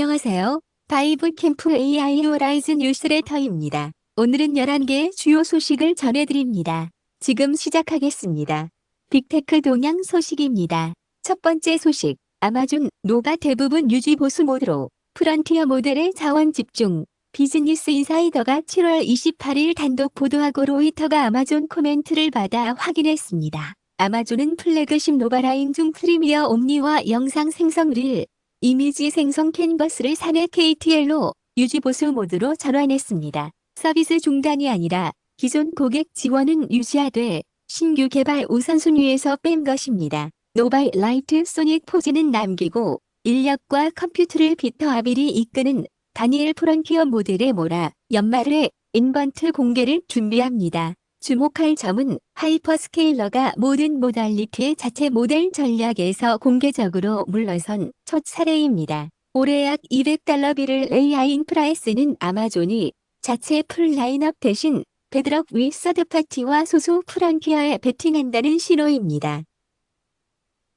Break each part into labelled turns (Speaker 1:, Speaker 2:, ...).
Speaker 1: 안녕하세요. 바이브 캠프 AI 호라이즌 뉴스레터입니다. 오늘은 11개의 주요 소식을 전해드립니다. 지금 시작하겠습니다. 빅테크 동향 소식입니다. 첫 번째 소식, 아마존, 노가 대부분 유지 보수 모드로 프런티어 모델의 자원 집중. 비즈니스 인사이더가 7월 28일 단독 보도하고 로이터가 아마존 코멘트를 받아 확인했습니다. 아마존은 플래그십 노바라인 중 프리미어 옴니와 영상 생성 릴, 이미지 생성 캔버스를 사내 KTL로 유지 보수 모드로 전환했습니다. 서비스 중단이 아니라 기존 고객 지원은 유지하되 신규 개발 우선순위에서 뺀 것입니다. 노바이 라이트 소닉 포즈는 남기고 인력과 컴퓨터를 피터 아빌이 이끄는 다니엘 프런티어 모델에 몰아 연말에 인번트 공개를 준비합니다. 주목할 점은 하이퍼스케일러가 모든 모달리티의 자체 모델 전략에서 공개적으로 물러선 첫 사례입니다. 올해 약 $200를 AI 인프라에 쓰는 아마존이 자체 풀 라인업 대신 베드럭 위 서드파티와 소수 프런티어에 베팅한다는 신호입니다.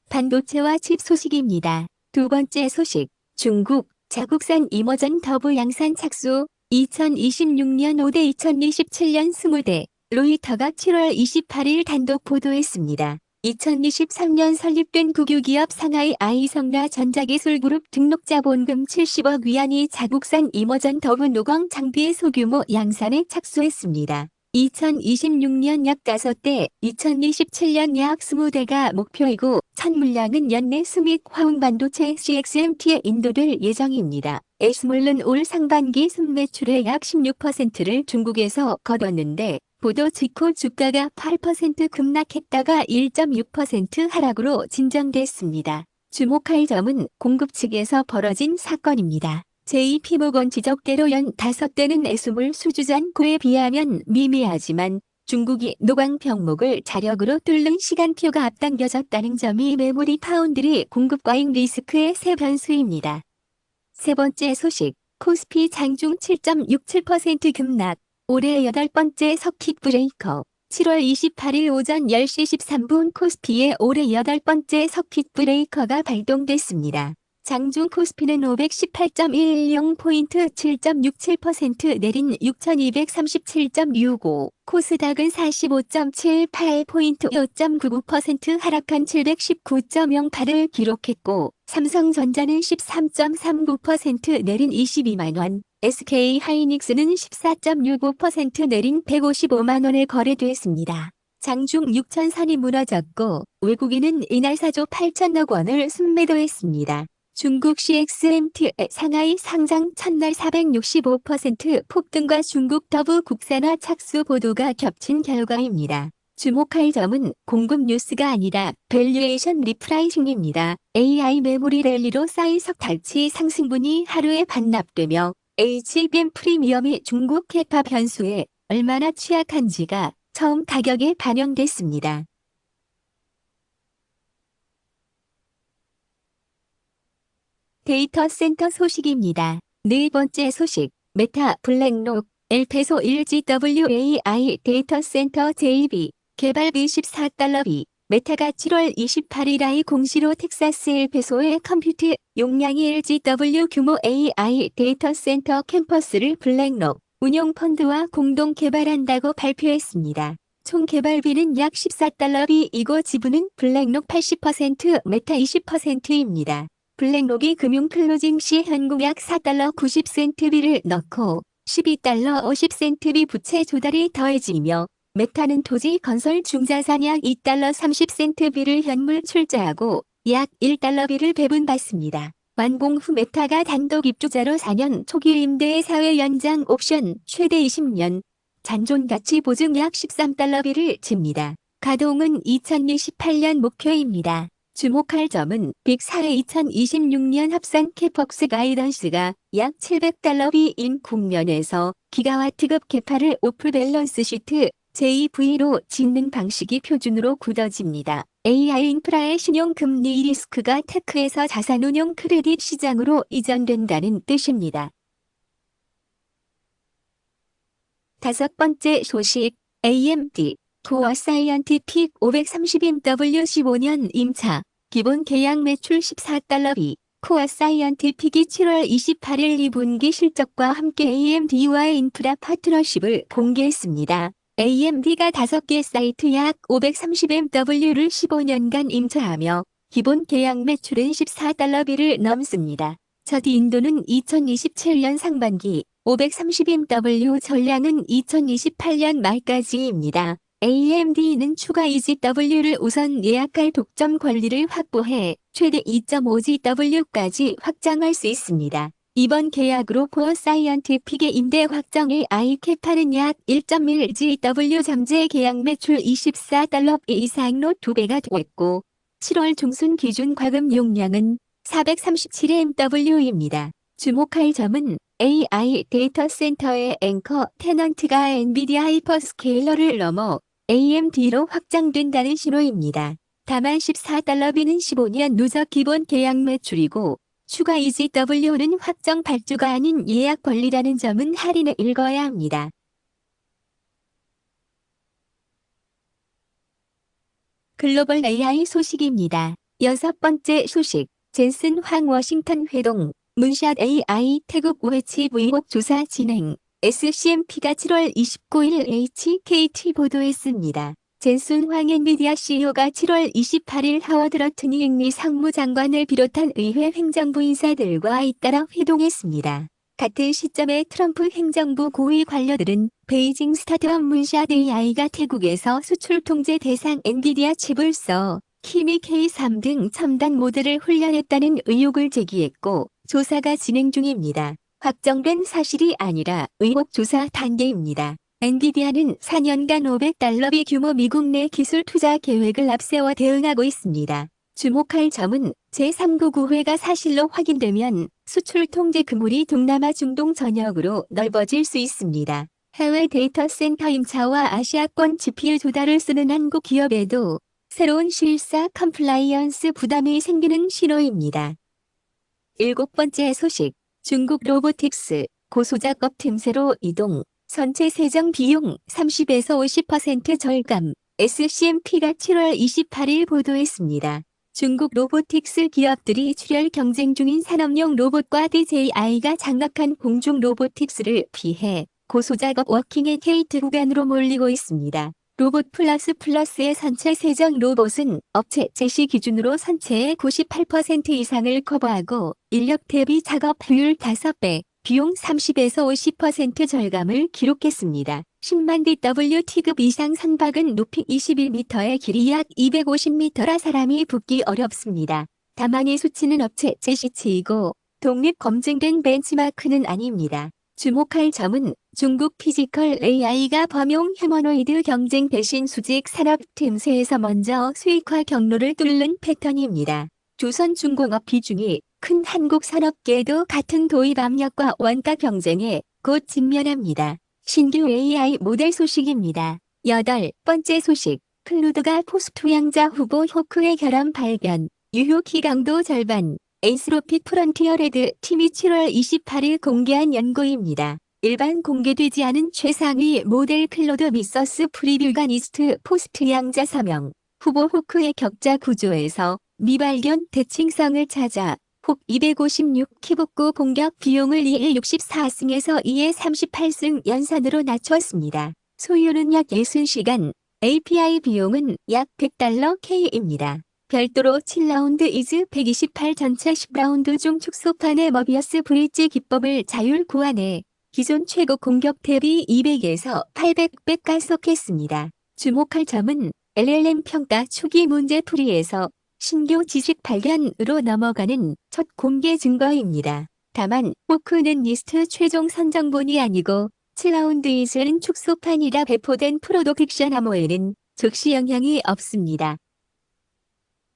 Speaker 1: 반도체와 칩 소식입니다. 두 번째 소식, 중국 자국산 이머전 더블 양산 착수 2026년 5대 2027년 20대 로이터가 7월 28일 단독 보도했습니다. 2023년 설립된 국유기업 상하이 아이성라 전자기술그룹 등록자본금 70억 위안이 자국산 이머전 더블 노광 장비의 소규모 양산에 착수했습니다. 2026년 약 5대, 2027년 약 20대가 목표이고 첫 물량은 연내 스믹 화흥반도체 CXMT에 인도될 예정입니다. 에스몰은 올 상반기 순매출의 약 16%를 중국에서 거뒀는데 보도 직후 주가가 8% 급락했다가 1.6% 하락으로 진정됐습니다. 주목할 점은 공급 측에서 벌어진 사건입니다. JP모건 지적대로 연 5대는 에스몰 수주잔고에 비하면 미미하지만 중국이 노광 병목을 자력으로 뚫는 시간표가 앞당겨졌다는 점이 메모리 파운드리 공급 과잉 리스크의 새 변수입니다. 세 번째 소식, 코스피 장중 7.67% 급락, 올해 8번째 서킷 브레이커. 7월 28일 오전 10시 13분 코스피의 올해 8번째 서킷 브레이커가 발동됐습니다. 장중 코스피는 518.110포인트 7.67% 내린 6237.65, 코스닥은 45.78포인트 5.99% 하락한 719.08을 기록했고, 삼성전자는 13.39% 내린 22만원, SK하이닉스는 14.65% 내린 155만원에 거래됐습니다. 장중 6천선이 무너졌고 외국인은 이날 4조 8천억 원을 순매도했습니다. 중국 CXMT의 상하이 상장 첫날 465% 폭등과 중국 더부 국산화 착수 보도가 겹친 결과입니다. 주목할 점은 공급 뉴스가 아니라 밸류에이션 리프라이싱입니다. AI 메모리 랠리로 쌓인 석탄치 상승분이 하루에 반납되며 HBM 프리미엄이 중국 캐파 변수에 얼마나 취약한지가 처음 가격에 반영됐습니다. 데이터 센터 소식입니다. 네 번째 소식, 메타 블랙록, 엘페소 1GWAI 데이터 센터 JV, 개발비 $14비, 메타가 7월 28일 I 공시로 텍사스 엘페소의 컴퓨트 용량이 LGW 규모 AI 데이터 센터 캠퍼스를 블랙록 운용 펀드와 공동 개발한다고 발표했습니다. 총 개발비는 약 $14비이고 지분은 블랙록 80%, 메타 20%입니다. 블랙록이 금융 클로징 시 현금 약 $4 90센트비를 넣고 $12 50센트비 부채 조달이 더해지며 메타는 토지 건설 중자산 약 $2 30센트비를 현물 출자하고 약 $1비를 배분받습니다. 완공 후 메타가 단독 입주자로 4년 초기 임대의 사회 연장 옵션 최대 20년, 잔존 가치 보증 약 $13비를 집니다. 가동은 2028년 목표입니다. 주목할 점은 빅4의 2026년 합산 캐퍽스 가이던스가 약 $700비인 국면에서 기가와트급 캐파를 오프 밸런스 시트 JV로 짓는 방식이 표준으로 굳어집니다. AI 인프라의 신용금리 리스크가 테크에서 자산운용 크레딧 시장으로 이전된다는 뜻입니다. 다섯 번째 소식, AMD, 코어 사이언티픽 530MW 15년 임차, 기본 계약 매출 $14비, 코어 사이언티픽이 7월 28일 2분기 실적과 함께 AMD와의 인프라 파트너십을 공개했습니다. AMD가 5개 사이트 약 530MW를 15년간 임차하며 기본 계약 매출은 $14비를 넘습니다. 첫 인도는 2027년 상반기, 530MW 전량은 2028년 말까지입니다. AMD는 추가 EGW를 우선 예약할 독점 권리를 확보해 최대 2.5GW까지 확장할 수 있습니다. 이번 계약으로 코어 사이언티픽의 임대 확정을 아이캡하는 약 1.1GW 잠재 계약 매출 $24 이상로 2배가 됐고 7월 중순 기준 과금 용량은 437MW입니다. 주목할 점은 AI 데이터 센터의 앵커 테넌트가 엔비디아 하이퍼스케일러를 넘어 AMD로 확장된다는 신호입니다. 다만 $14비는 15년 누적 기본 계약 매출이고 추가 EGW는 확정 발주가 아닌 예약 권리라는 점은 할인을 읽어야 합니다. 글로벌 AI 소식입니다. 6번째 소식, 젠슨 황 워싱턴 회동, 문샷 AI 태국 웨치 브이곡 조사 진행. SCMP가 7월 29일 HKT 보도했습니다. 젠슨 황 엔비디아 CEO가 7월 28일 하워드 러트니 잉리 상무장관을 비롯한 의회 행정부 인사들과 잇따라 회동했습니다. 같은 시점에 트럼프 행정부 고위 관료들은 베이징 스타트업 문샷 AI가 태국에서 수출 통제 대상 엔비디아 칩을 써 키미 K3 등 첨단 모델을 훈련했다는 의혹을 제기했고 조사가 진행 중입니다. 확정된 사실이 아니라 의혹 조사 단계입니다. 엔비디아는 4년간 $500비 규모 미국 내 기술 투자 계획을 앞세워 대응하고 있습니다. 주목할 점은 제3국의회가 사실로 확인되면 수출 통제 그물이 동남아 중동 전역으로 넓어질 수 있습니다. 해외 데이터 센터 임차와 아시아권 GPU 조달을 쓰는 한국 기업에도 새로운 실사 컴플라이언스 부담이 생기는 신호입니다. 7번째 소식, 중국 로보틱스, 고소작업 틈새로 이동, 선체 세정 비용 30에서 50% 절감, SCMP가 7월 28일 보도했습니다. 중국 로보틱스 기업들이 출혈 경쟁 중인 산업용 로봇과 DJI가 장악한 공중 로보틱스를 피해 고소작업 워킹의 게이트 구간으로 몰리고 있습니다. 로봇 플러스의 선체 세정 로봇은 업체 제시 기준으로 선체의 98% 이상을 커버하고 인력 대비 작업 효율 5배, 비용 30에서 50% 절감을 기록했습니다. 10만 DWT급 이상 선박은 높이 21m에 길이 약 250m라 사람이 붙기 어렵습니다. 다만 이 수치는 업체 제시치이고 독립 검증된 벤치마크는 아닙니다. 주목할 점은 중국 피지컬 AI가 범용 휴머노이드 경쟁 대신 수직 산업 틈새에서 먼저 수익화 경로를 뚫는 패턴입니다. 조선중공업 비중이 큰 한국 산업계도 같은 도입 압력과 원가 경쟁에 곧 직면합니다. 신규 AI 모델 소식입니다. 8번째 소식, 클루드가 포스트양자 후보 호크의 결함 발견, 유효기 강도 절반. 에이스로픽 프론티어 레드 팀이 7월 28일 공개한 연구입니다. 일반 공개되지 않은 최상위 모델 클로드 미서스 프리뷰가 니스트 포스트 양자 서명, 후보 호크의 격자 구조에서 미발견 대칭성을 찾아 혹 256 키복구 공격 비용을 2일 64승에서 2에 38승 연산으로 낮췄습니다. 소요는 약 60시간, API 비용은 약 $100 K입니다. 별도로 7라운드 이즈 128 전체 10라운드 중 축소판의 머비어스 브릿지 기법을 자율 고안해 기존 최고 공격 대비 200에서 800배 가속했습니다. 주목할 점은 LLM 평가 초기 문제 풀이에서 신규 지식 발견으로 넘어가는 첫 공개 증거입니다. 다만 호크는 니스트 최종 선정본이 아니고 7라운드 이즈는 축소판이라 배포된 프로덕션 암호에는 즉시 영향이 없습니다.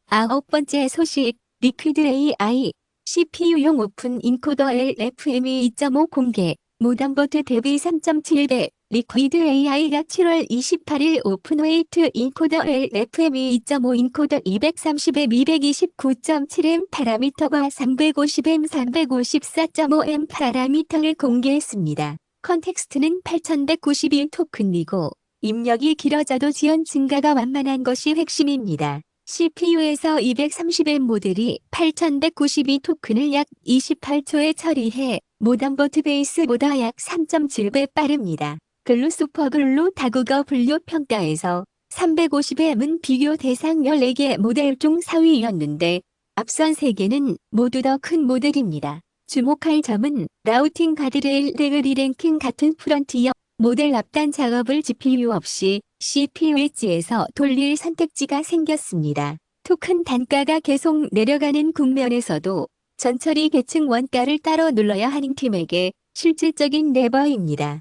Speaker 1: 9번째 소식, 리퀴드 AI, CPU용 오픈 인코더 LFME 2.5 공개, 모던보트 대비 3.7배, 리퀴드 AI가 7월 28일 오픈웨이트 인코더 LFME 2.5 인코더 230M 229.7M 파라미터와 350M 354.5M 파라미터를 공개했습니다. 컨텍스트는 8192 토큰이고, 입력이 길어져도 지연 증가가 완만한 것이 핵심입니다. CPU에서 230M 모델이 8192 토큰을 약 28초에 처리해 모던보트 베이스보다 약 3.7배 빠릅니다. 글루 슈퍼글루 다국어 분류 평가에서 350M은 비교 대상 14개 모델 중 4위였는데 앞선 3개는 모두 더 큰 모델입니다. 주목할 점은 라우팅 가드레일 리랭킹 같은 프론티어 모델 앞단 작업을 GPU 없이 CPU 엣지에서 돌릴 선택지가 생겼습니다. 토큰 단가가 계속 내려가는 국면에서도 전처리 계층 원가를 따로 눌러야 하는 팀에게 실질적인 레버입니다.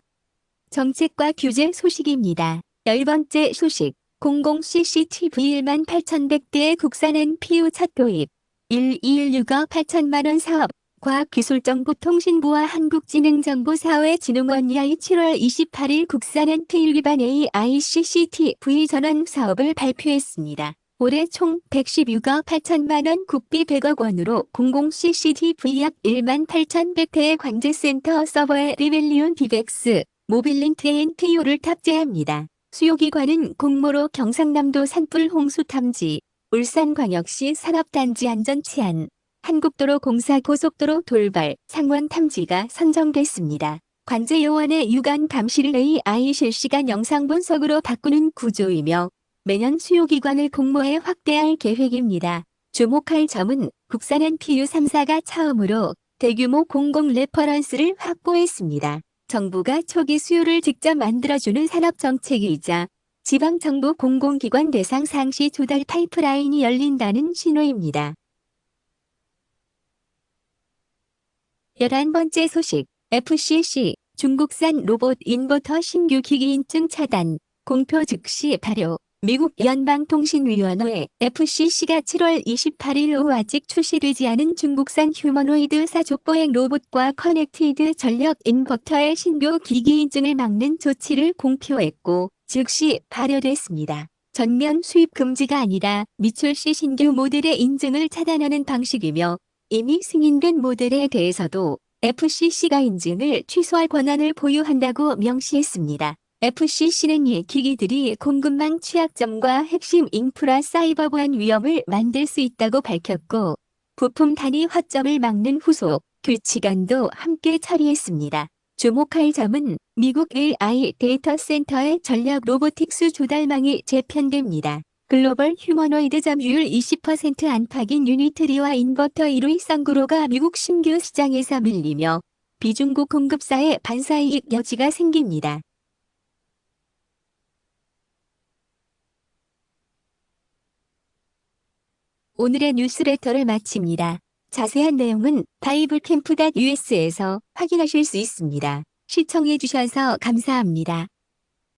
Speaker 1: 정책과 규제 소식입니다. 10번째 소식, 00CCTV 18,100대의 국산 NPU 첫 도입, 1216억 8천만원 사업, 과학기술정보통신부와 한국지능정보사회진흥원이 7월 28일 국산 NPU 기반 AI CCTV 전원 사업을 발표했습니다. 올해 총 116억 8천만원 국비 100억 원으로 00CCTV 약 18,100대의 관제센터 서버에 리벨리온 디벡스, 모빌린트 NPU를 탑재합니다. 수요기관은 공모로 경상남도 산불 홍수 탐지, 울산광역시 산업단지 안전 치안, 한국도로공사 고속도로 돌발, 상원 탐지가 선정됐습니다. 관제요원의 유관 감시를 AI 실시간 영상 분석으로 바꾸는 구조이며 매년 수요기관을 공모해 확대할 계획입니다. 주목할 점은 국산 NPU 3사가 처음으로 대규모 공공 레퍼런스를 확보했습니다. 정부가 초기 수요를 직접 만들어주는 산업정책이자 지방정부 공공기관 대상 상시 조달 파이프라인이 열린다는 신호입니다. 11번째 소식, FCC, 중국산 로봇 인버터 신규 기기 인증 차단, 공표 즉시 발효. 미국 연방통신위원회 FCC가 7월 28일 오후 아직 출시되지 않은 중국산 휴머노이드 사족보행 로봇과 커넥티드 전력 인버터의 신규 기기 인증을 막는 조치를 공표했고 즉시 발효됐습니다. 전면 수입 금지가 아니라 미출시 신규 모델의 인증을 차단하는 방식이며 이미 승인된 모델에 대해서도 FCC가 인증을 취소할 권한을 보유한다고 명시했습니다. FCC는 이 기기들이 공급망 취약점과 핵심 인프라 사이버 보안 위험을 만들 수 있다고 밝혔고 부품 단위 허점을 막는 후속 규칙안도 함께 처리했습니다. 주목할 점은 미국 AI 데이터 센터의 전략 로보틱스 조달망이 재편됩니다. 글로벌 휴머노이드 점유율 20% 안팎인 유니트리와 인버터 1위 쌍구로가 미국 신규 시장에서 밀리며 비중국 공급사의 반사이익 여지가 생깁니다. 오늘의 뉴스레터를 마칩니다. 자세한 내용은 바이블캠프.us에서 확인하실 수 있습니다. 시청해주셔서 감사합니다.